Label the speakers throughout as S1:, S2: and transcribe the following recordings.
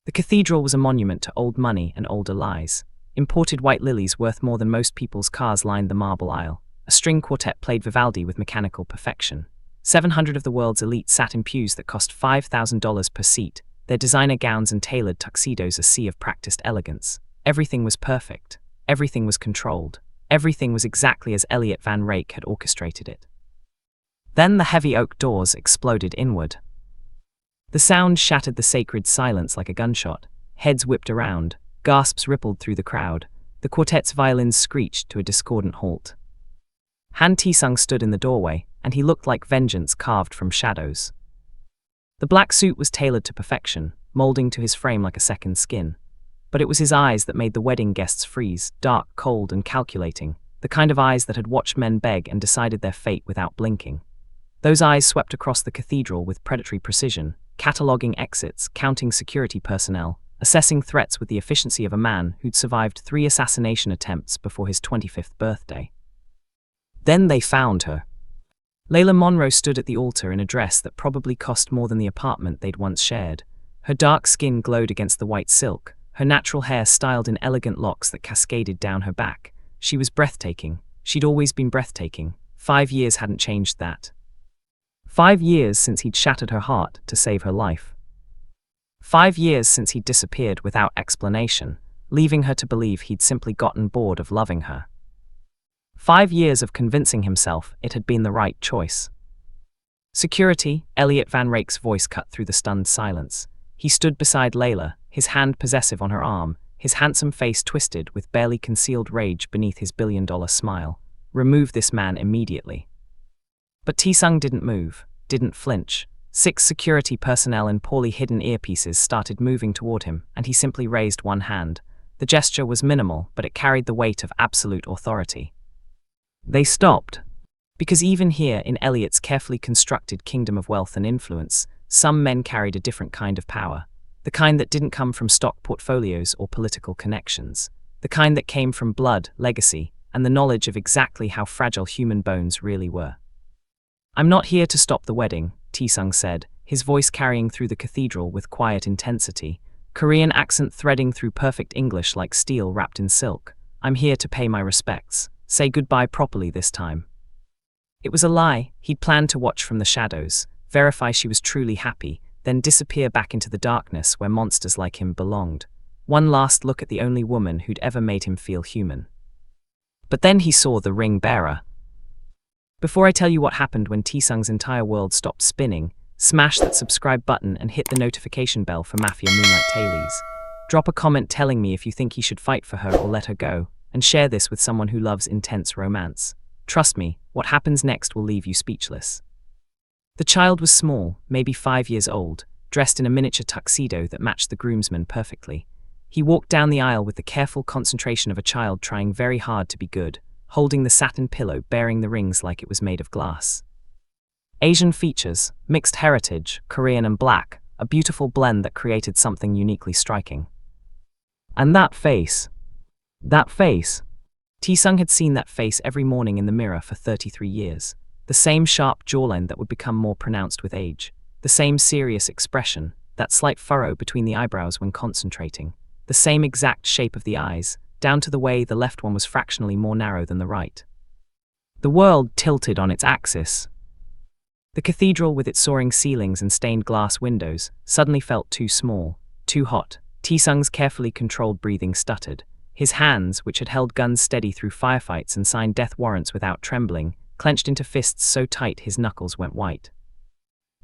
S1: The cathedral was a monument to old money and older lies. Imported white lilies worth more than most people's cars lined the marble aisle. A string quartet played Vivaldi with mechanical perfection. 700 of the world's elite sat in pews that cost $5,000 per seat, their designer gowns and tailored tuxedos a sea of practiced elegance. Everything was perfect. Everything was controlled. Everything was exactly as Elliot Van Rake had orchestrated it. Then the heavy oak doors exploded inward. The sound shattered the sacred silence like a gunshot. Heads whipped around. Gasps rippled through the crowd. The quartet's violins screeched to a discordant halt. Han Tae-Sung stood in the doorway, and he looked like vengeance carved from shadows. The black suit was tailored to perfection, molding to his frame like a second skin. But it was his eyes that made the wedding guests freeze, dark, cold, and calculating, the kind of eyes that had watched men beg and decided their fate without blinking. Those eyes swept across the cathedral with predatory precision, cataloguing exits, counting security personnel, assessing threats with the efficiency of a man who'd survived 3 assassination attempts before his 25th birthday. Then they found her. Layla Monroe stood at the altar in a dress that probably cost more than the apartment they'd once shared. Her dark skin glowed against the white silk, her natural hair styled in elegant locks that cascaded down her back. She was breathtaking. She'd always been breathtaking. 5 years hadn't changed that. 5 years since he'd shattered her heart to save her life. 5 years since he'd disappeared without explanation, leaving her to believe he'd simply gotten bored of loving her. 5 years of convincing himself it had been the right choice. Security, Elliot Van Rake's voice cut through the stunned silence. He stood beside Layla, his hand possessive on her arm, his handsome face twisted with barely concealed rage beneath his billion-dollar smile. Remove this man immediately. But Tae-Sung didn't move, didn't flinch. 6 security personnel in poorly hidden earpieces started moving toward him, and he simply raised one hand. The gesture was minimal, but it carried the weight of absolute authority. They stopped. Because even here, in Elliot's carefully constructed kingdom of wealth and influence, some men carried a different kind of power. The kind that didn't come from stock portfolios or political connections. The kind that came from blood, legacy, and the knowledge of exactly how fragile human bones really were. "I'm not here to stop the wedding," Tae-Sung said, his voice carrying through the cathedral with quiet intensity, Korean accent threading through perfect English like steel wrapped in silk. "I'm here to pay my respects. Say goodbye properly this time." It was a lie. He'd planned to watch from the shadows, verify she was truly happy, then disappear back into the darkness where monsters like him belonged. One last look at the only woman who'd ever made him feel human. But then he saw the ring bearer. Before I tell you what happened when Tae-Sung's entire world stopped spinning, smash that subscribe button and hit the notification bell for Mafia Moonlight Tailies. Drop a comment telling me if you think he should fight for her or let her go, and share this with someone who loves intense romance. Trust me, what happens next will leave you speechless. The child was small, maybe 5 years old, dressed in a miniature tuxedo that matched the groomsman perfectly. He walked down the aisle with the careful concentration of a child trying very hard to be good, holding the satin pillow bearing the rings like it was made of glass. Asian features, mixed heritage, Korean and black, a beautiful blend that created something uniquely striking. And that face. Tae-Sung had seen that face every morning in the mirror for 33 years. The same sharp jawline that would become more pronounced with age. The same serious expression, that slight furrow between the eyebrows when concentrating. The same exact shape of the eyes, down to the way the left one was fractionally more narrow than the right. The world tilted on its axis. The cathedral with its soaring ceilings and stained glass windows suddenly felt too small, too hot. Tae-Sung's carefully controlled breathing stuttered. His hands, which had held guns steady through firefights and signed death warrants without trembling, clenched into fists so tight his knuckles went white.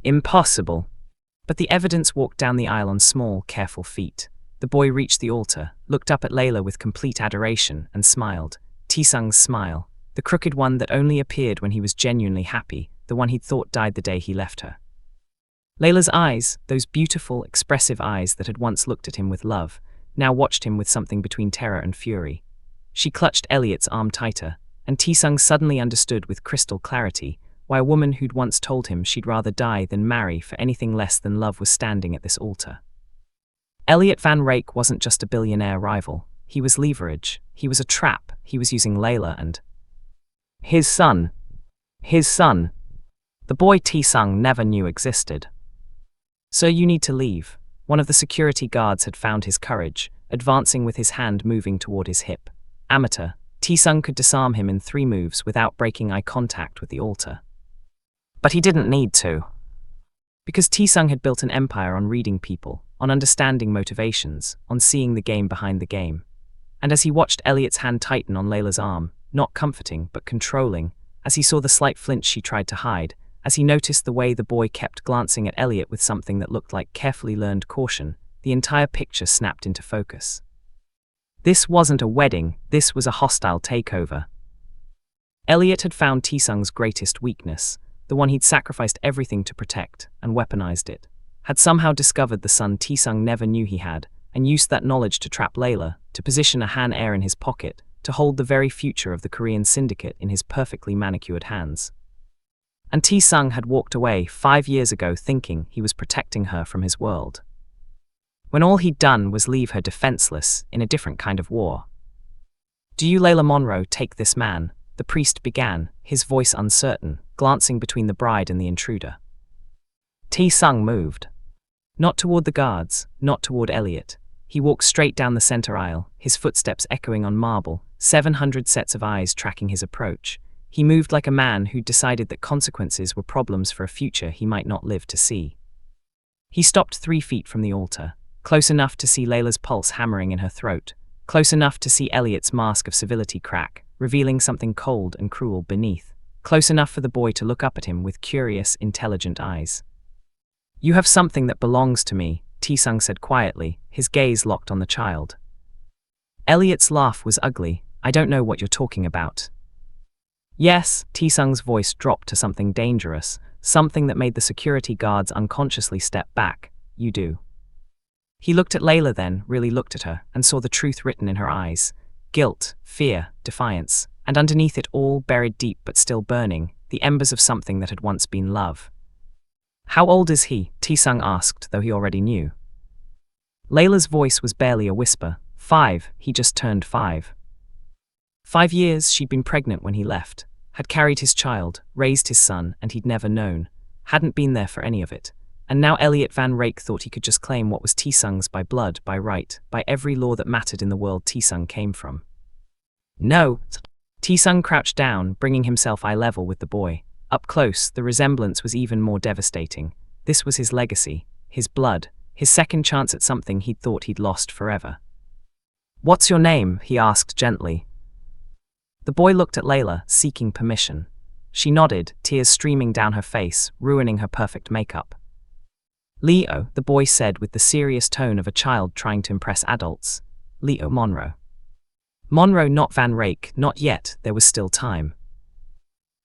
S1: Impossible. But the evidence walked down the aisle on small, careful feet. The boy reached the altar, looked up at Layla with complete adoration, and smiled. Tae-Sung's smile, the crooked one that only appeared when he was genuinely happy, the one he'd thought died the day he left her. Layla's eyes, those beautiful, expressive eyes that had once looked at him with love, now watched him with something between terror and fury. She clutched Elliot's arm tighter, and Tae-Sung suddenly understood with crystal clarity why a woman who'd once told him she'd rather die than marry for anything less than love was standing at this altar. Elliot Van Rake wasn't just a billionaire rival. He was leverage. He was a trap. He was using Layla and his son. The boy Tae-Sung never knew existed. "So you need to leave," One of the security guards had found his courage, advancing with his hand moving toward his hip. Amateur, Tae-Sung could disarm him in 3 moves without breaking eye contact with the altar. But he didn't need to. Because Tae-Sung had built an empire on reading people, on understanding motivations, on seeing the game behind the game. And as he watched Elliot's hand tighten on Layla's arm, not comforting but controlling, as he saw the slight flinch she tried to hide, as he noticed the way the boy kept glancing at Elliot with something that looked like carefully learned caution, the entire picture snapped into focus. This wasn't a wedding, this was a hostile takeover. Elliot had found Tae-Sung's greatest weakness, the one he'd sacrificed everything to protect, and weaponized it, had somehow discovered the son Tae-Sung never knew he had, and used that knowledge to trap Layla, to position a Han heir in his pocket, to hold the very future of the Korean syndicate in his perfectly manicured hands. And Tae-Sung had walked away 5 years ago thinking he was protecting her from his world, when all he'd done was leave her defenseless in a different kind of war. "Do you, Layla Monroe, take this man?" the priest began, his voice uncertain, glancing between the bride and the intruder. Tae-Sung moved. Not toward the guards, not toward Elliot. He walked straight down the center aisle, his footsteps echoing on marble, 700 sets of eyes tracking his approach. He moved like a man who'd decided that consequences were problems for a future he might not live to see. He stopped 3 feet from the altar, close enough to see Layla's pulse hammering in her throat, close enough to see Elliot's mask of civility crack, revealing something cold and cruel beneath, close enough for the boy to look up at him with curious, intelligent eyes. "You have something that belongs to me," Tae-Sung said quietly, his gaze locked on the child. Elliot's laugh was ugly. "I don't know what you're talking about." "Yes," Tae-Sung's voice dropped to something dangerous, something that made the security guards unconsciously step back. "You do." He looked at Layla then, really looked at her, and saw the truth written in her eyes. Guilt, fear, defiance, and underneath it all, buried deep but still burning, the embers of something that had once been love. "How old is he?" Tae-Sung asked, though he already knew. Layla's voice was barely a whisper. 5, he just turned 5. 5 years she'd been pregnant when he left, had carried his child, raised his son, and he'd never known, hadn't been there for any of it. And now Elliot Van Rake thought he could just claim what was Tae-Sung's by blood, by right, by every law that mattered in the world Tae-Sung came from. "No." Tae-Sung crouched down, bringing himself eye level with the boy. Up close, the resemblance was even more devastating. This was his legacy, his blood, his second chance at something he'd thought he'd lost forever. "What's your name?" he asked gently. The boy looked at Layla, seeking permission. She nodded, tears streaming down her face, ruining her perfect makeup. "Leo," the boy said with the serious tone of a child trying to impress adults. "Leo Monroe." Monroe, not Van Rake, not yet, there was still time.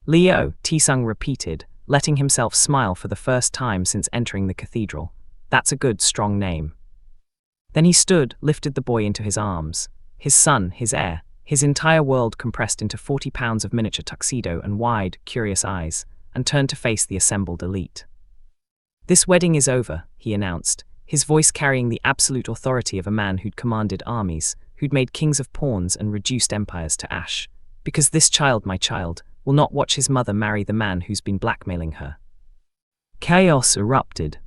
S1: "Leo," Tae-Sung repeated, letting himself smile for the first time since entering the cathedral. "That's a good, strong name." Then he stood, lifted the boy into his arms. His son, his heir, his entire world compressed into 40 pounds of miniature tuxedo and wide, curious eyes, and turned to face the assembled elite. "This wedding is over," he announced, his voice carrying the absolute authority of a man who'd commanded armies, who'd made kings of pawns and reduced empires to ash. "Because this child, my child, will not watch his mother marry the man who's been blackmailing her." Chaos erupted.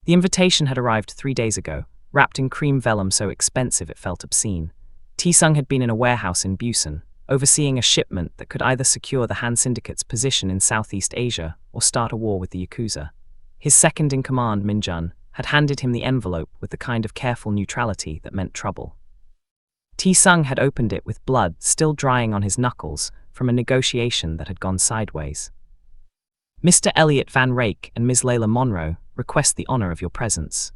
S1: The invitation had arrived 3 days ago, wrapped in cream vellum so expensive it felt obscene. Tae-Sung had been in a warehouse in Busan, overseeing a shipment that could either secure the Han Syndicate's position in Southeast Asia or start a war with the Yakuza. His second-in-command, Min-jun, had handed him the envelope with the kind of careful neutrality that meant trouble. Tae-Sung had opened it with blood still drying on his knuckles from a negotiation that had gone sideways. "Mr. Elliot Van Rake and Ms. Layla Monroe request the honor of your presence."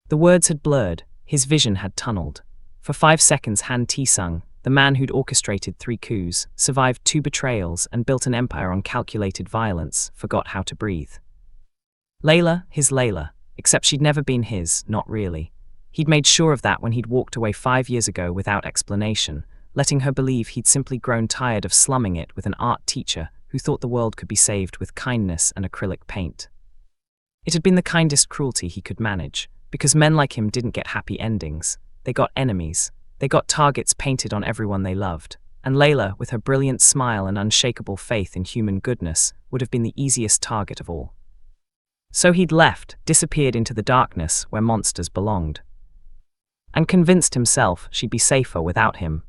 S1: The words had blurred, his vision had tunneled. For 5 seconds, Han Tae-Sung, the man who'd orchestrated 3 coups, survived 2 betrayals, and built an empire on calculated violence, forgot how to breathe. Layla, his Layla, except she'd never been his, not really. He'd made sure of that when he'd walked away 5 years ago without explanation, letting her believe he'd simply grown tired of slumming it with an art teacher who thought the world could be saved with kindness and acrylic paint. It had been the kindest cruelty he could manage, because men like him didn't get happy endings. They got enemies. They got targets painted on everyone they loved. And Layla, with her brilliant smile and unshakable faith in human goodness, would have been the easiest target of all. So he'd left, disappeared into the darkness where monsters belonged, and convinced himself she'd be safer without him.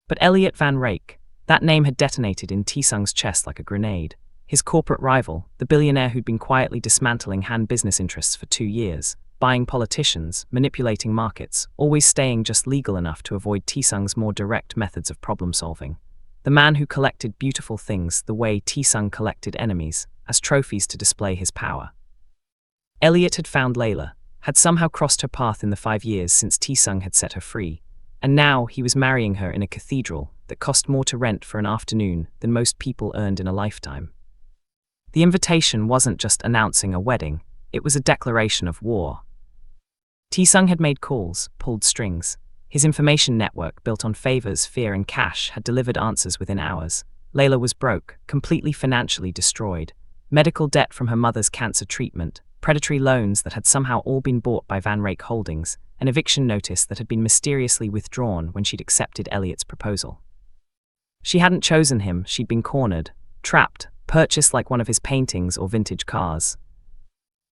S1: But Elliot Van Rake, that name had detonated in Tae-Sung's chest like a grenade. His corporate rival, the billionaire who'd been quietly dismantling Han business interests for 2 years, buying politicians, manipulating markets, always staying just legal enough to avoid Tae-Sung's more direct methods of problem-solving. The man who collected beautiful things the way Tae-Sung collected enemies, as trophies to display his power. Elliot had found Layla, had somehow crossed her path in the 5 years since Tae-Sung had set her free, and now he was marrying her in a cathedral that cost more to rent for an afternoon than most people earned in a lifetime. The invitation wasn't just announcing a wedding, it was a declaration of war. Tae-Sung had made calls, pulled strings. His information network, built on favors, fear, and cash, had delivered answers within hours. Layla was broke, completely financially destroyed. Medical debt from her mother's cancer treatment, predatory loans that had somehow all been bought by Van Rake Holdings, an eviction notice that had been mysteriously withdrawn when she'd accepted Elliot's proposal. She hadn't chosen him, she'd been cornered, trapped, purchased like one of his paintings or vintage cars.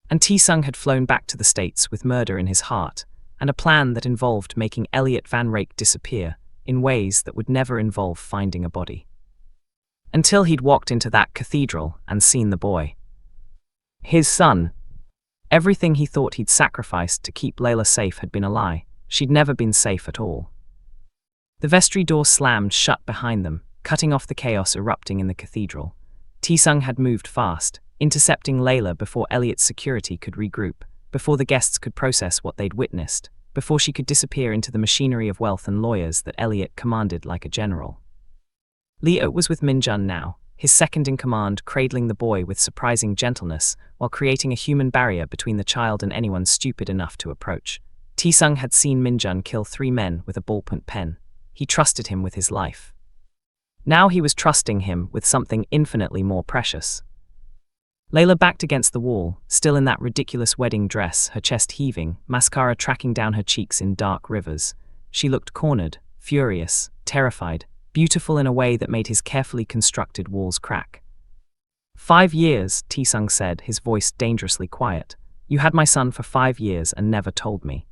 S1: And Tae-Sung had flown back to the States with murder in his heart, and a plan that involved making Elliot Van Rake disappear in ways that would never involve finding a body. Until he'd walked into that cathedral and seen the boy. His son. Everything he thought he'd sacrificed to keep Layla safe had been a lie. She'd never been safe at all. The vestry door slammed shut behind them, cutting off the chaos erupting in the cathedral. Tae-Sung had moved fast, intercepting Layla before Elliot's security could regroup, before the guests could process what they'd witnessed, before she could disappear into the machinery of wealth and lawyers that Elliot commanded like a general. Leo was with Minjun now, his second in command, cradling the boy with surprising gentleness while creating a human barrier between the child and anyone stupid enough to approach. Tae-Sung had seen Minjun kill 3 men with a ballpoint pen. He trusted him with his life. Now he was trusting him with something infinitely more precious. Layla backed against the wall, still in that ridiculous wedding dress, her chest heaving, mascara tracking down her cheeks in dark rivers. She looked cornered, furious, terrified, beautiful in a way that made his carefully constructed walls crack. 5 years, Tae-Sung said, his voice dangerously quiet. You had my son for 5 years and never told me.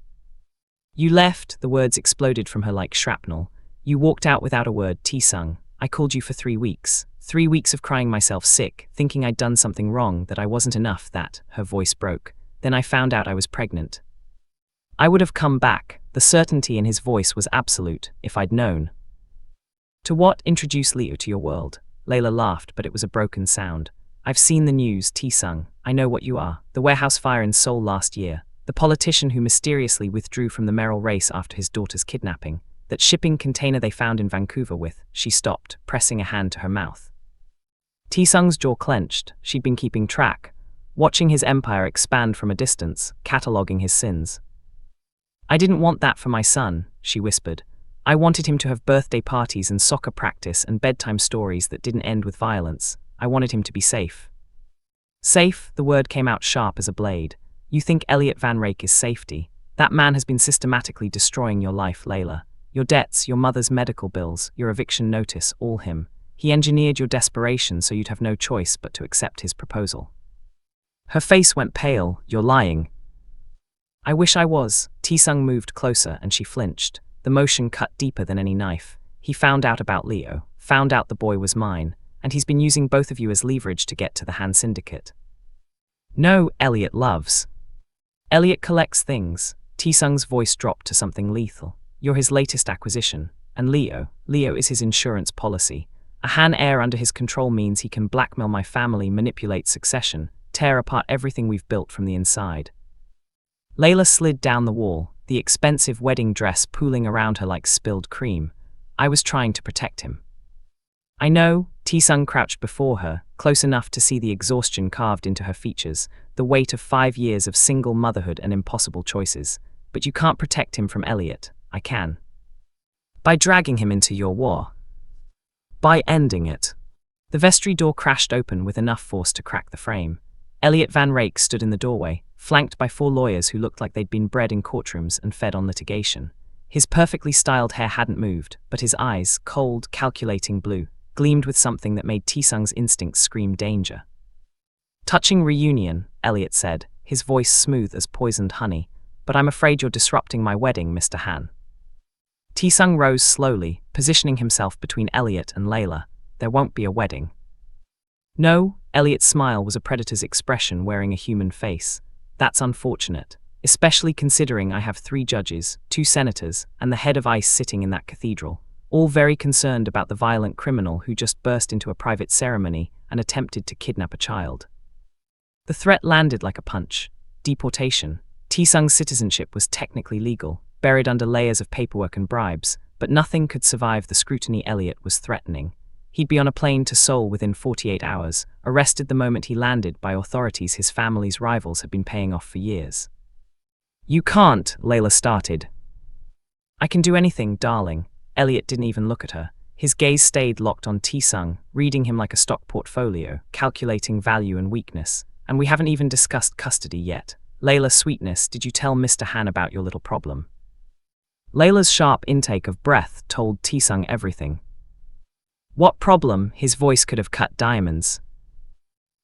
S1: You left, the words exploded from her like shrapnel. You walked out without a word, Tae-Sung. I called you for 3 weeks. 3 weeks of crying myself sick, thinking I'd done something wrong, that I wasn't enough, that, her voice broke. Then I found out I was pregnant. I would have come back. The certainty in his voice was absolute, if I'd known. To what? Introduce Leo to your world. Layla laughed, but it was a broken sound. I've seen the news, Tae-Sung. I know what you are. The warehouse fire in Seoul last year. The politician who mysteriously withdrew from the Merrill race after his daughter's kidnapping. That shipping container they found in Vancouver with. She stopped, pressing a hand to her mouth. Tae-Sung's jaw clenched. She'd been keeping track, watching his empire expand from a distance, cataloguing his sins. I didn't want that for my son, she whispered. I wanted him to have birthday parties and soccer practice and bedtime stories that didn't end with violence. I wanted him to be safe. Safe, the word came out sharp as a blade. You think Elliot Van Rake is safety? That man has been systematically destroying your life, Layla. Your debts, your mother's medical bills, your eviction notice, all him. He engineered your desperation so you'd have no choice but to accept his proposal. Her face went pale. You're lying. I wish I was. Tae-Sung moved closer and she flinched. The motion cut deeper than any knife. He found out about Leo, found out the boy was mine, and he's been using both of you as leverage to get to the Han Syndicate. No, Elliot loves. Elliot collects things. Tae-Sung's voice dropped to something lethal. You're his latest acquisition. And Leo is his insurance policy. A Han heir under his control means he can blackmail my family, manipulate succession, tear apart everything we've built from the inside. Layla slid down the wall, the expensive wedding dress pooling around her like spilled cream. I was trying to protect him. I know, Tae-Sung crouched before her, close enough to see the exhaustion carved into her features, the weight of 5 years of single motherhood and impossible choices. But you can't protect him from Elliot. I can. By dragging him into your war. By ending it. The vestry door crashed open with enough force to crack the frame. Elliot Van Rake stood in the doorway, flanked by 4 lawyers who looked like they'd been bred in courtrooms and fed on litigation. His perfectly styled hair hadn't moved, but his eyes, cold, calculating blue, gleamed with something that made Tae-Sung's instincts scream danger. Touching reunion, Elliot said, his voice smooth as poisoned honey, but I'm afraid you're disrupting my wedding, Mr. Han. Tae-Sung rose slowly, positioning himself between Elliot and Layla. There won't be a wedding. No, Elliot's smile was a predator's expression wearing a human face. That's unfortunate, especially considering I have 3 judges, 2 senators, and the head of ICE sitting in that cathedral, all very concerned about the violent criminal who just burst into a private ceremony and attempted to kidnap a child. The threat landed like a punch. Deportation. Tae-Sung's citizenship was technically legal, buried under layers of paperwork and bribes, but nothing could survive the scrutiny Elliot was threatening. He'd be on a plane to Seoul within 48 hours, arrested the moment he landed by authorities his family's rivals had been paying off for years. You can't, Layla started. I can do anything, darling. Elliot didn't even look at her. His gaze stayed locked on Tae-Sung, reading him like a stock portfolio, calculating value and weakness. And we haven't even discussed custody yet. Layla, sweetness, did you tell Mr. Han about your little problem? Layla's sharp intake of breath told Tae-Sung everything. What problem? His voice could have cut diamonds.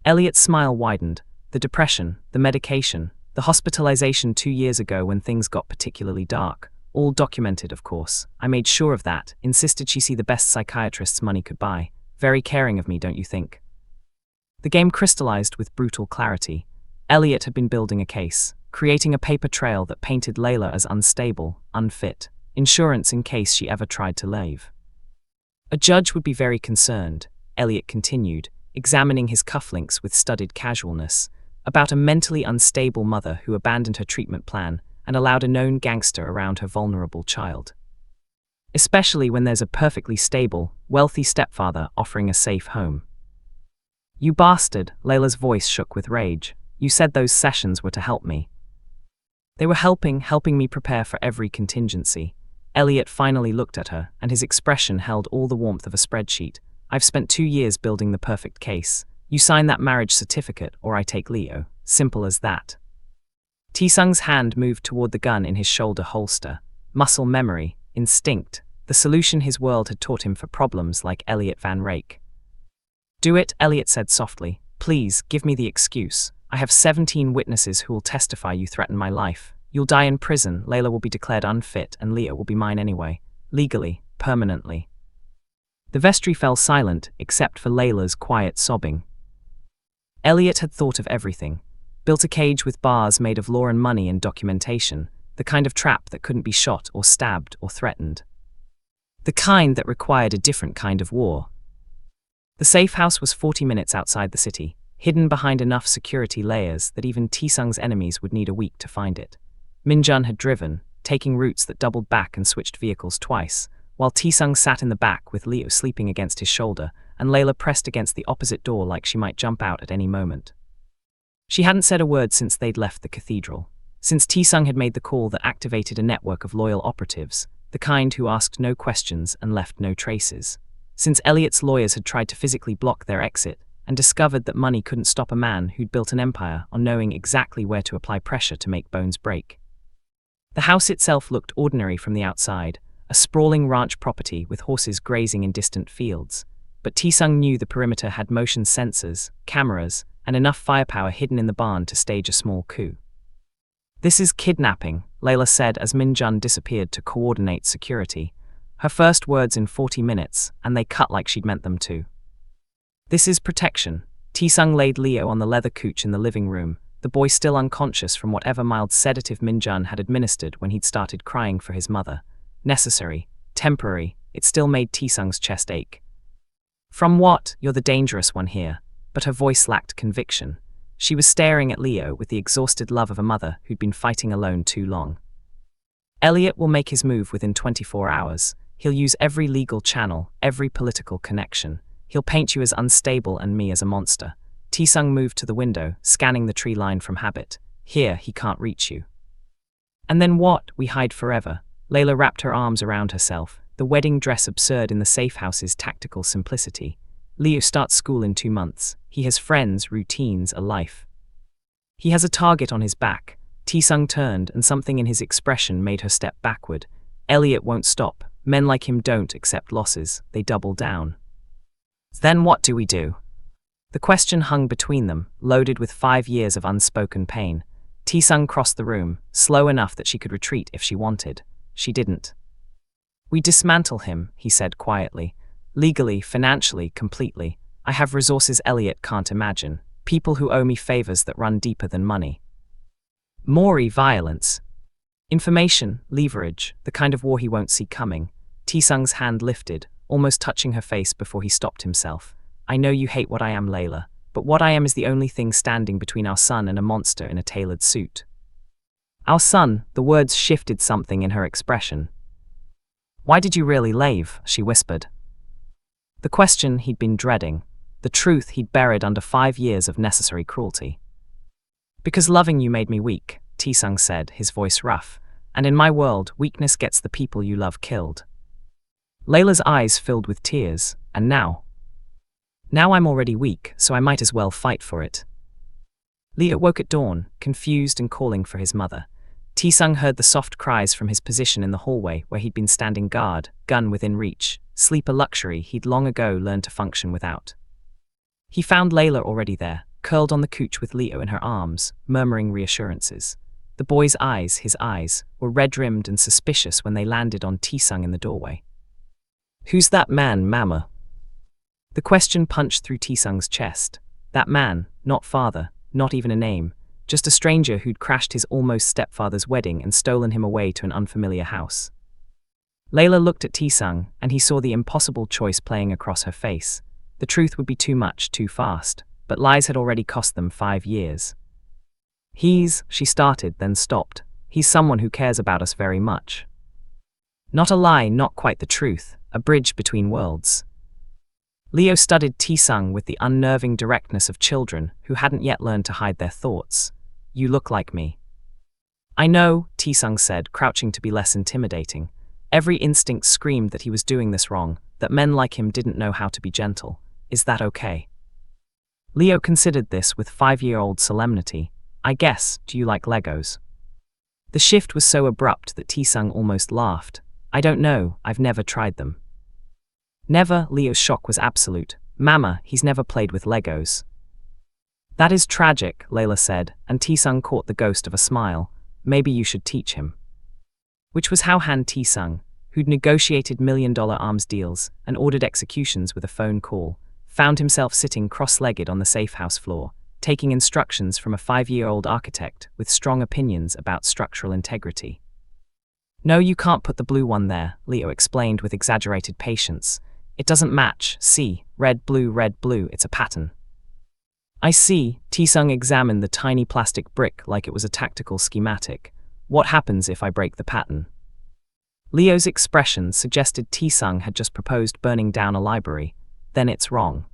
S1: Elliot's smile widened. The depression, the medication, the hospitalization 2 years ago when things got particularly dark. All documented, of course. I made sure of that, insisted she see the best psychiatrists money could buy. Very caring of me, don't you think? The game crystallized with brutal clarity. Elliot had been building a case, creating a paper trail that painted Layla as unstable, unfit, insurance in case she ever tried to leave. A judge would be very concerned, Elliot continued, examining his cufflinks with studied casualness, about a mentally unstable mother who abandoned her treatment plan and allowed a known gangster around her vulnerable child. Especially when there's a perfectly stable, wealthy stepfather offering a safe home. You bastard, Layla's voice shook with rage. You said those sessions were to help me. They were helping me prepare for every contingency. Elliot finally looked at her, and his expression held all the warmth of a spreadsheet. I've spent 2 years building the perfect case. You sign that marriage certificate, or I take Leo. Simple as that. Tae-Sung's hand moved toward the gun in his shoulder holster. Muscle memory, instinct, the solution his world had taught him for problems like Elliot Van Rake. Do it, Elliot said softly. Please, give me the excuse. I have 17 witnesses who will testify you threatened my life. You'll die in prison, Layla will be declared unfit, and Leo will be mine anyway. Legally, permanently. The vestry fell silent, except for Layla's quiet sobbing. Elliot had thought of everything. Built a cage with bars made of law and money and documentation, the kind of trap that couldn't be shot or stabbed or threatened. The kind that required a different kind of war. The safe house was 40 minutes outside the city, hidden behind enough security layers that even Tae-Sung's enemies would need a week to find it. Min-jun had driven, taking routes that doubled back and switched vehicles twice, while Tae-Sung sat in the back with Leo sleeping against his shoulder, and Layla pressed against the opposite door like she might jump out at any moment. She hadn't said a word since they'd left the cathedral, since Tae-Sung had made the call that activated a network of loyal operatives, the kind who asked no questions and left no traces. Since Elliot's lawyers had tried to physically block their exit, and discovered that money couldn't stop a man who'd built an empire on knowing exactly where to apply pressure to make bones break. The house itself looked ordinary from the outside, a sprawling ranch property with horses grazing in distant fields, but Tae-Sung knew the perimeter had motion sensors, cameras, and enough firepower hidden in the barn to stage a small coup. This is kidnapping, Layla said as Min-jun disappeared to coordinate security. Her first words in 40 minutes, and they cut like she'd meant them to. This is protection. Tae-Sung laid Leo on the leather couch in the living room, the boy still unconscious from whatever mild sedative Min-jun had administered when he'd started crying for his mother. Necessary, temporary, it still made Tae-Sung's chest ache. From what? You're the dangerous one here. But her voice lacked conviction. She was staring at Leo with the exhausted love of a mother who'd been fighting alone too long. Elliot will make his move within 24 hours. He'll use every legal channel, every political connection. He'll paint you as unstable and me as a monster. Tae-Sung moved to the window, scanning the tree line from habit. Here, he can't reach you. And then what? We hide forever. Layla wrapped her arms around herself, the wedding dress absurd in the safe house's tactical simplicity. Leo starts school in 2 months. He has friends, routines, a life. He has a target on his back. Tae-Sung turned, and something in his expression made her step backward. Elliot won't stop. Men like him don't accept losses. They double down. Then what do we do? The question hung between them, loaded with 5 years of unspoken pain. Tae-Sung crossed the room, slow enough that she could retreat if she wanted. She didn't. "We dismantle him," he said quietly. "Legally, financially, completely. I have resources Elliot can't imagine. People who owe me favors that run deeper than money. Maury violence. Information, leverage, the kind of war he won't see coming." Tae-Sung's hand lifted, almost touching her face before he stopped himself. "I know you hate what I am, Layla, but what I am is the only thing standing between our son and a monster in a tailored suit." "Our son," the words shifted something in her expression. "Why did you really leave?" she whispered. The question he'd been dreading, the truth he'd buried under 5 years of necessary cruelty. "Because loving you made me weak," Tae-Sung said, his voice rough, "and in my world, weakness gets the people you love killed." Layla's eyes filled with tears, and now I'm already weak, so I might as well fight for it. Leo woke at dawn, confused and calling for his mother. Tae-Sung heard the soft cries from his position in the hallway where he'd been standing guard, gun within reach, sleep a luxury he'd long ago learned to function without. He found Layla already there, curled on the couch with Leo in her arms, murmuring reassurances. The boy's eyes, his eyes, were red-rimmed and suspicious when they landed on Tae-Sung in the doorway. "Who's that man, Mama?" The question punched through Tae-Sung's chest. That man, not father, not even a name, just a stranger who'd crashed his almost stepfather's wedding and stolen him away to an unfamiliar house. Layla looked at Tae-Sung, and he saw the impossible choice playing across her face. The truth would be too much, too fast, but lies had already cost them 5 years. She started, then stopped. "He's someone who cares about us very much." Not a lie, not quite the truth, a bridge between worlds. Leo studied Tae-Sung with the unnerving directness of children who hadn't yet learned to hide their thoughts. "You look like me." "I know," Tae-Sung said, crouching to be less intimidating. Every instinct screamed that he was doing this wrong, that men like him didn't know how to be gentle. "Is that okay?" Leo considered this with 5-year-old solemnity. "I guess, do you like Legos?" The shift was so abrupt that Tae-Sung almost laughed. "I don't know, I've never tried them." "Never?" Leo's shock was absolute. "Mama, he's never played with Legos." "That is tragic," Layla said, and Tae-Sung caught the ghost of a smile. "Maybe you should teach him." Which was how Han Tae-Sung, who'd negotiated million-dollar arms deals and ordered executions with a phone call, found himself sitting cross-legged on the safe house floor, taking instructions from a 5-year-old architect with strong opinions about structural integrity. "No, you can't put the blue one there," Leo explained with exaggerated patience. "It doesn't match. See, red, blue, it's a pattern." "I see." Tae-Sung examined the tiny plastic brick like it was a tactical schematic. "What happens if I break the pattern?" Leo's expression suggested Tae-Sung had just proposed burning down a library. "Then it's wrong."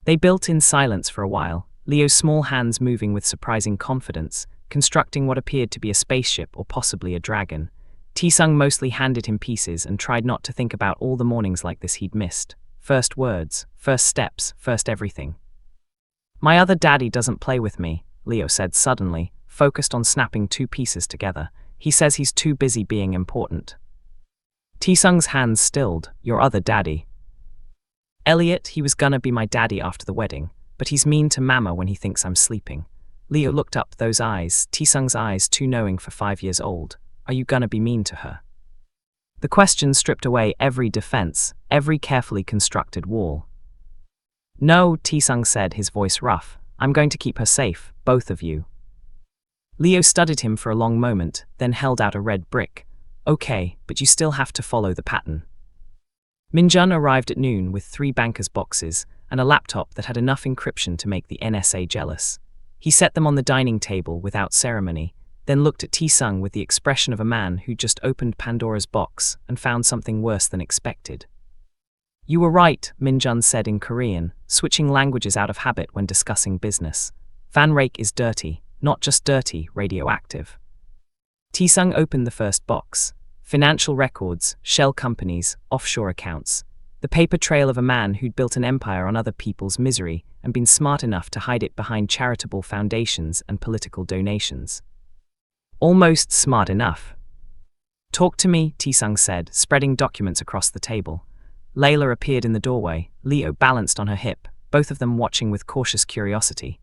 S1: They built in silence for a while, Leo's small hands moving with surprising confidence, constructing what appeared to be a spaceship or possibly a dragon. Tae-Sung mostly handed him pieces and tried not to think about all the mornings like this he'd missed. First words, first steps, first everything. "My other daddy doesn't play with me," Leo said suddenly, focused on snapping 2 pieces together. "He says he's too busy being important." Tae-Sung's hands stilled. "Your other daddy?" "Elliot, he was gonna be my daddy after the wedding, but he's mean to Mama when he thinks I'm sleeping." Leo looked up, those eyes, Tae-Sung's eyes too knowing for 5 years old. "Are you gonna be mean to her?" The question stripped away every defense, every carefully constructed wall. "No," Tae-Sung said, his voice rough. "I'm going to keep her safe, both of you." Leo studied him for a long moment, then held out a red brick. "Okay, but you still have to follow the pattern." Minjun arrived at noon with 3 banker's boxes and a laptop that had enough encryption to make the NSA jealous. He set them on the dining table without ceremony, then looked at Tae-Sung with the expression of a man who'd just opened Pandora's box and found something worse than expected. "You were right," Minjun said in Korean, switching languages out of habit when discussing business. "Van Rake is dirty, not just dirty, radioactive." Tae-Sung opened the first box. Financial records, shell companies, offshore accounts. The paper trail of a man who'd built an empire on other people's misery and been smart enough to hide it behind charitable foundations and political donations. Almost smart enough. "Talk to me," Tae-Sung said, spreading documents across the table. Layla appeared in the doorway, Leo balanced on her hip. both of them watching with cautious curiosity.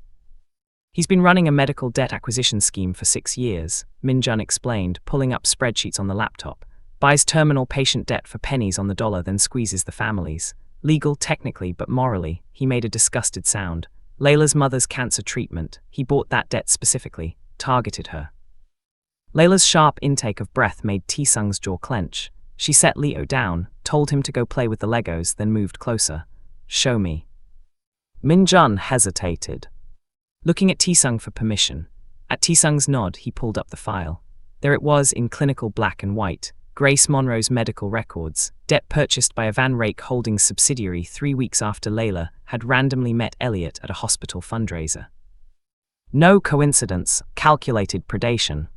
S1: He's been running a medical debt acquisition scheme for 6 years, Min-jun explained, pulling up spreadsheets on the laptop. Buys terminal patient debt for pennies on the dollar, then squeezes the families. Legal technically, but morally, he made a disgusted sound. Layla's mother's cancer treatment, he bought that debt specifically, targeted her. Layla's sharp intake of breath made Tae-Sung's jaw clench. She set Leo down, told him to go play with the Legos, then moved closer. Show me. Min-jun hesitated, looking at Tae-Sung for permission. At Tae-Sung's nod, he pulled up the file. There it was in clinical black and white. Grace Monroe's medical records, debt purchased by a Van Rake Holdings subsidiary 3 weeks after Layla had randomly met Elliot at a hospital fundraiser. No coincidence, calculated predation.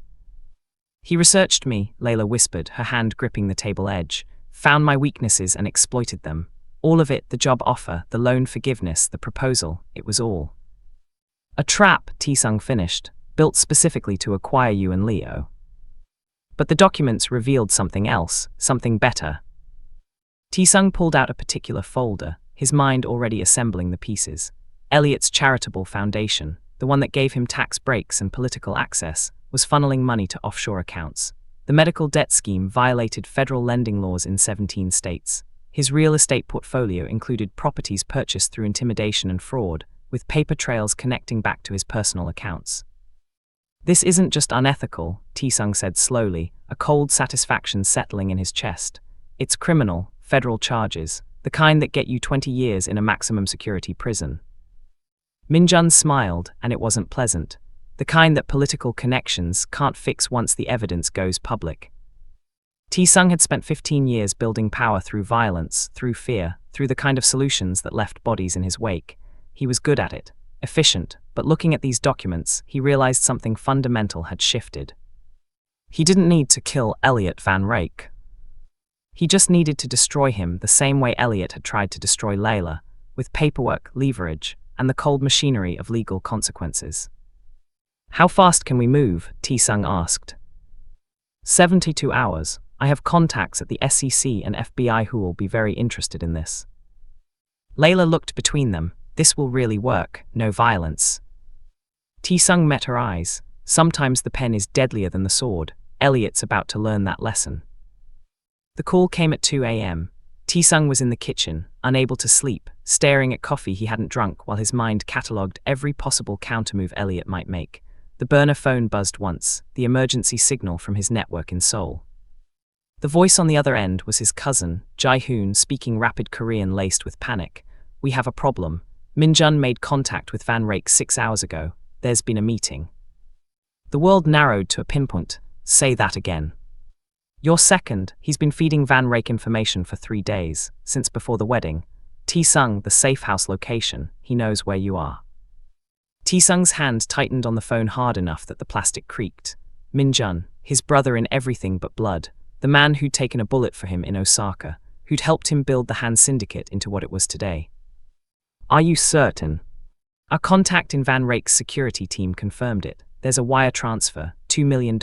S1: He researched me, Layla whispered, her hand gripping the table edge. Found my weaknesses and exploited them. All of it, the job offer, the loan forgiveness, the proposal, it was all. A trap, Tae-Sung finished, built specifically to acquire you and Leo. But the documents revealed something else, something better. Tae-Sung pulled out a particular folder, his mind already assembling the pieces. Elliot's charitable foundation, the one that gave him tax breaks and political access, was funneling money to offshore accounts. The medical debt scheme violated federal lending laws in 17 states. His real estate portfolio included properties purchased through intimidation and fraud, with paper trails connecting back to his personal accounts. This isn't just unethical, Tae-Sung said slowly, a cold satisfaction settling in his chest. It's criminal, federal charges, the kind that get you 20 years in a maximum security prison. Min-jun smiled, and it wasn't pleasant. The kind that political connections can't fix once the evidence goes public. Tae-Sung had spent 15 years building power through violence, through fear, through the kind of solutions that left bodies in his wake. He was good at it, efficient, but looking at these documents, he realized something fundamental had shifted. He didn't need to kill Elliot Van Rake. He just needed to destroy him the same way Elliot had tried to destroy Layla, with paperwork, leverage, and the cold machinery of legal consequences. How fast can we move? Tae-Sung asked. 72 hours. I have contacts at the SEC and FBI who will be very interested in this. Layla looked between them. This will really work, no violence. Tae-Sung met her eyes. Sometimes the pen is deadlier than the sword. Elliot's about to learn that lesson. The call came at 2 a.m. Tae-Sung was in the kitchen, unable to sleep, staring at coffee he hadn't drunk while his mind catalogued every possible countermove Elliot might make. The burner phone buzzed once, the emergency signal from his network in Seoul. The voice on the other end was his cousin, Jae-hoon, speaking rapid Korean laced with panic. We have a problem. Min-jun made contact with Van Rake 6 hours ago. There's been a meeting. The world narrowed to a pinpoint. Say that again. You're second. He's been feeding Van Rake information for 3 days, since before the wedding. Tae-Sung, the safe house location. He knows where you are. Tae-Sung's hand tightened on the phone hard enough that the plastic creaked. Min-jun, his brother in everything but blood, the man who'd taken a bullet for him in Osaka, who'd helped him build the Han Syndicate into what it was today. Are you certain? Our contact in Van Rake's security team confirmed it. There's a wire transfer, $2 million,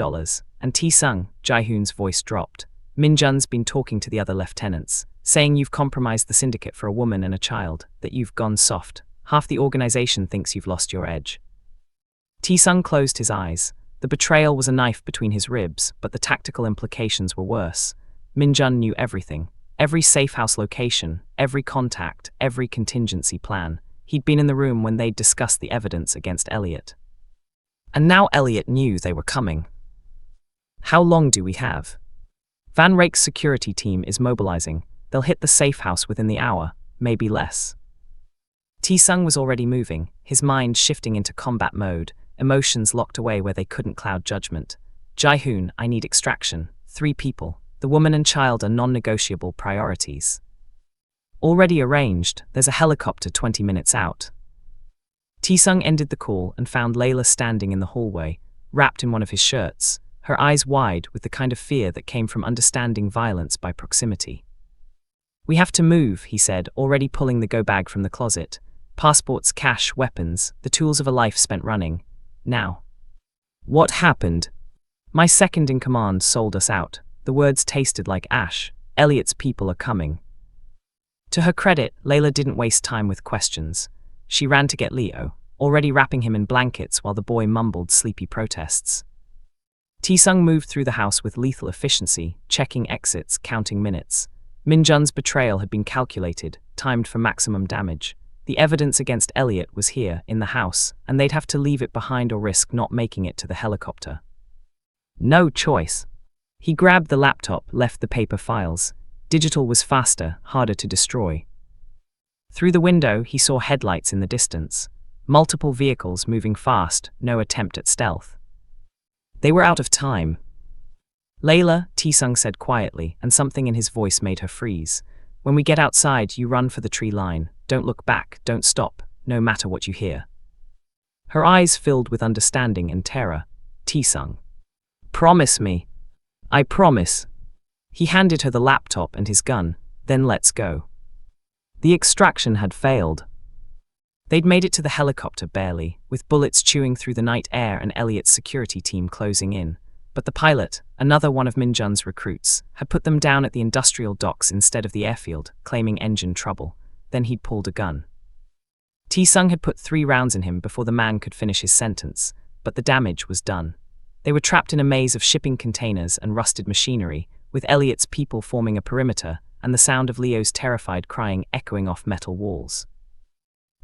S1: and Tae-Sung, Jae-hoon's voice dropped. Min-jun's been talking to the other lieutenants, saying you've compromised the syndicate for a woman and a child, that you've gone soft. Half the organization thinks you've lost your edge. Tae-Sung closed his eyes. The betrayal was a knife between his ribs, but the tactical implications were worse. Min-jun knew everything. Every safe house location, every contact, every contingency plan. He'd been in the room when they'd discussed the evidence against Elliot. And now Elliot knew they were coming. How long do we have? Van Rake's security team is mobilizing. They'll hit the safe house within the hour, maybe less. Tae-Sung was already moving, his mind shifting into combat mode, emotions locked away where they couldn't cloud judgment. Jae-hoon, I need extraction. 3 people. The woman and child are non-negotiable priorities. Already arranged, there's a helicopter 20 minutes out. Tae-Sung ended the call and found Layla standing in the hallway, wrapped in one of his shirts, her eyes wide with the kind of fear that came from understanding violence by proximity. We have to move, he said, already pulling the go-bag from the closet. Passports, cash, weapons, the tools of a life spent running. Now. What happened? My second-in-command sold us out. The words tasted like ash. Elliot's people are coming. To her credit, Layla didn't waste time with questions. She ran to get Leo, already wrapping him in blankets while the boy mumbled sleepy protests. Tae-Sung moved through the house with lethal efficiency, checking exits, counting minutes. Min-jun's betrayal had been calculated, timed for maximum damage. The evidence against Elliot was here, in the house, and they'd have to leave it behind or risk not making it to the helicopter. No choice. He grabbed the laptop, left the paper files. Digital was faster, harder to destroy. Through the window, he saw headlights in the distance. Multiple vehicles moving fast, no attempt at stealth. They were out of time. Layla, Tae-Sung said quietly, and something in his voice made her freeze. When we get outside, you run for the tree line. Don't look back, don't stop, no matter what you hear. Her eyes filled with understanding and terror. Tae-Sung. Promise me. I promise. He handed her the laptop and his gun, then let's go. The extraction had failed. They'd made it to the helicopter barely, with bullets chewing through the night air and Elliot's security team closing in. But the pilot, another one of Min-jun's recruits, had put them down at the industrial docks instead of the airfield, claiming engine trouble. Then he'd pulled a gun. Tae-Sung had put 3 rounds in him before the man could finish his sentence, but the damage was done. They were trapped in a maze of shipping containers and rusted machinery, with Elliot's people forming a perimeter, and the sound of Leo's terrified crying echoing off metal walls.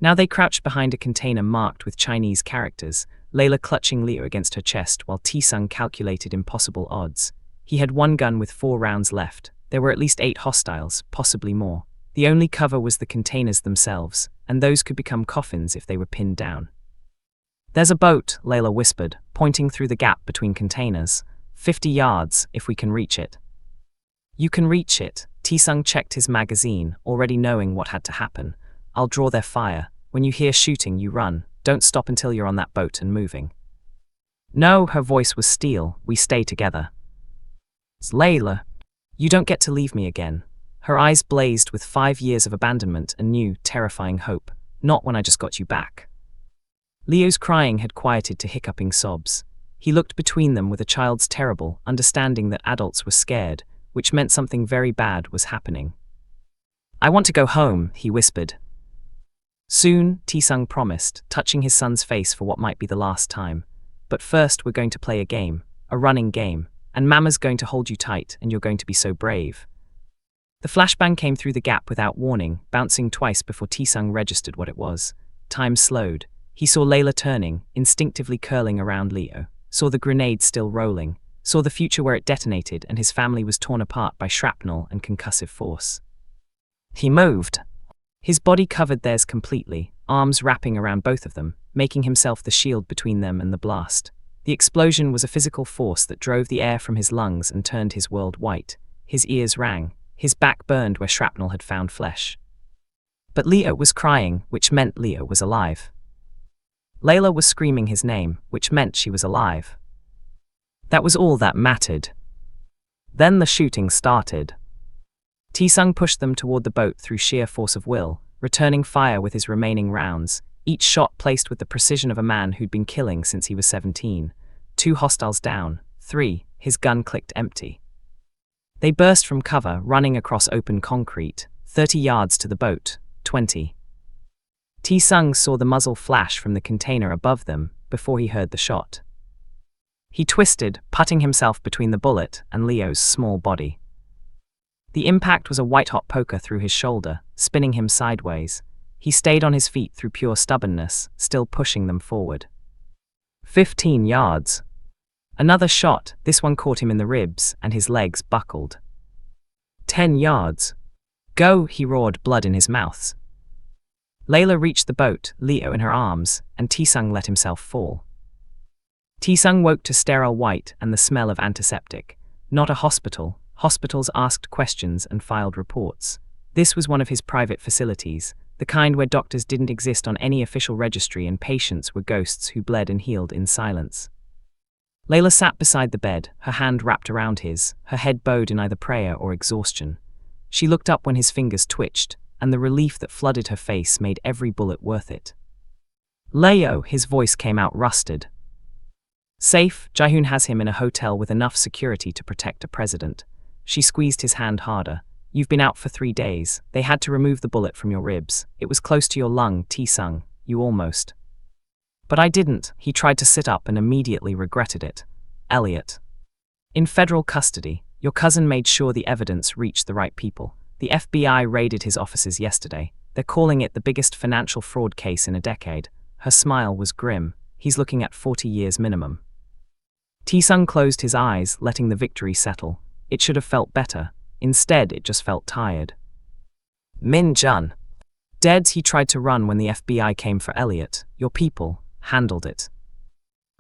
S1: Now they crouched behind a container marked with Chinese characters, Layla clutching Leo against her chest while Tae-Sung calculated impossible odds. He had 1 gun with 4 rounds left. There were at least 8 hostiles, possibly more. The only cover was the containers themselves, and those could become coffins if they were pinned down. There's a boat, Layla whispered, pointing through the gap between containers. 50 yards, if we can reach it. You can reach it. Tae-Sung checked his magazine, already knowing what had to happen. I'll draw their fire. When you hear shooting, you run. Don't stop until you're on that boat and moving. No, her voice was steel. We stay together. It's Layla. You don't get to leave me again. Her eyes blazed with 5 years of abandonment and new, terrifying hope. Not when I just got you back. Leo's crying had quieted to hiccuping sobs. He looked between them with a child's terrible understanding that adults were scared, which meant something very bad was happening. I want to go home, he whispered. Soon, Tae-Sung promised, touching his son's face for what might be the last time. But first we're going to play a game, a running game, and Mama's going to hold you tight and you're going to be so brave. The flashbang came through the gap without warning, bouncing twice before Tae-Sung registered what it was. Time slowed. He saw Layla turning, instinctively curling around Leo, saw the grenade still rolling, saw the future where it detonated and his family was torn apart by shrapnel and concussive force. He moved. His body covered theirs completely, arms wrapping around both of them, making himself the shield between them and the blast. The explosion was a physical force that drove the air from his lungs and turned his world white. His ears rang, his back burned where shrapnel had found flesh. But Leo was crying, which meant Leo was alive. Layla was screaming his name, which meant she was alive. That was all that mattered. Then the shooting started. Tae-Sung pushed them toward the boat through sheer force of will, returning fire with his remaining rounds, each shot placed with the precision of a man who'd been killing since he was 17. 2 hostiles down, 3, his gun clicked empty. They burst from cover, running across open concrete, 30 yards to the boat, 20. Tae-Sung saw the muzzle flash from the container above them before he heard the shot. He twisted, putting himself between the bullet and Leo's small body. The impact was a white-hot poker through his shoulder, spinning him sideways. He stayed on his feet through pure stubbornness, still pushing them forward. 15 yards. Another shot, this one caught him in the ribs, and his legs buckled. 10 yards. Go, he roared, blood in his mouth. Layla reached the boat, Leo in her arms, and Tae-Sung let himself fall. Tae-Sung woke to sterile white and the smell of antiseptic. Not a hospital. Hospitals asked questions and filed reports. This was one of his private facilities, the kind where doctors didn't exist on any official registry and patients were ghosts who bled and healed in silence. Layla sat beside the bed, her hand wrapped around his, her head bowed in either prayer or exhaustion. She looked up when his fingers twitched, and the relief that flooded her face made every bullet worth it. Leo, his voice came out rusted. Safe, Jaehoon has him in a hotel with enough security to protect a president. She squeezed his hand harder. You've been out for 3 days. They had to remove the bullet from your ribs. It was close to your lung, Tae-Sung. you almost. But I didn't. He tried to sit up and immediately regretted it. Elliot. In federal custody, your cousin made sure the evidence reached the right people. The FBI raided his offices yesterday. They're calling it the biggest financial fraud case in a decade. Her smile was grim. He's looking at 40 years minimum. Tae-Sung closed his eyes, letting the victory settle. It should have felt better. Instead, it just felt tired. Min-jun. Dead, he tried to run when the FBI came for Elliot. Your people handled it.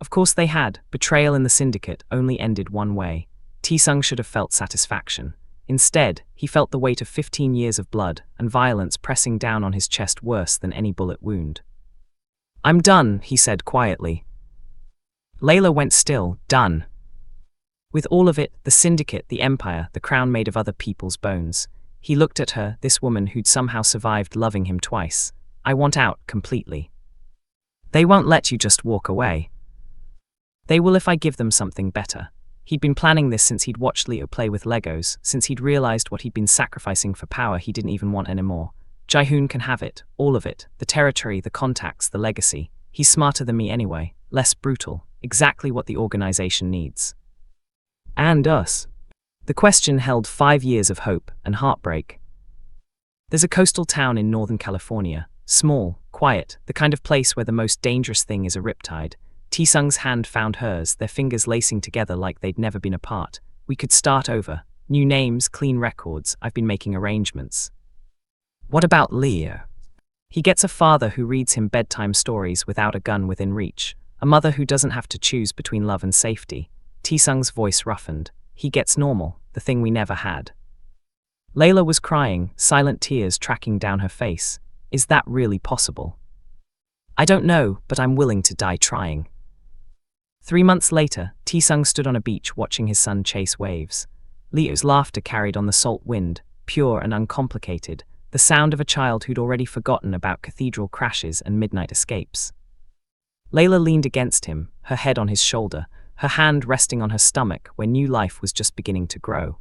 S1: Of course they had. Betrayal in the syndicate only ended one way. Tae-Sung should have felt satisfaction. Instead, he felt the weight of 15 years of blood and violence pressing down on his chest worse than any bullet wound. I'm done, he said quietly. Layla went still. Done. With all of it, the syndicate, the empire, the crown made of other people's bones. He looked at her, this woman who'd somehow survived loving him twice. I want out, completely. They won't let you just walk away. They will if I give them something better. He'd been planning this since he'd watched Leo play with Legos, since he'd realized what he'd been sacrificing for power he didn't even want anymore. Jae-hoon can have it, all of it, the territory, the contacts, the legacy. He's smarter than me anyway, less brutal, exactly what the organization needs. And us. The question held 5 years of hope and heartbreak. There's a coastal town in Northern California, small, quiet, the kind of place where the most dangerous thing is a riptide. Tae-Sung's hand found hers, their fingers lacing together like they'd never been apart. We could start over. New names, clean records, I've been making arrangements. What about Leo? He gets a father who reads him bedtime stories without a gun within reach, a mother who doesn't have to choose between love and safety. Tae-Sung's voice roughened. He gets normal, the thing we never had. Layla was crying, silent tears tracking down her face. Is that really possible? I don't know, but I'm willing to die trying. 3 months later, Tae-Sung stood on a beach watching his son chase waves. Leo's laughter carried on the salt wind, pure and uncomplicated, the sound of a child who'd already forgotten about cathedral crashes and midnight escapes. Layla leaned against him, her head on his shoulder, her hand resting on her stomach where new life was just beginning to grow.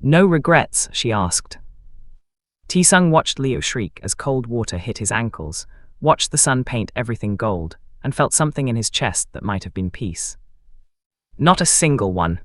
S1: No regrets, she asked. Tae-Sung watched Leo shriek as cold water hit his ankles, watched the sun paint everything gold, and felt something in his chest that might have been peace. Not a single one.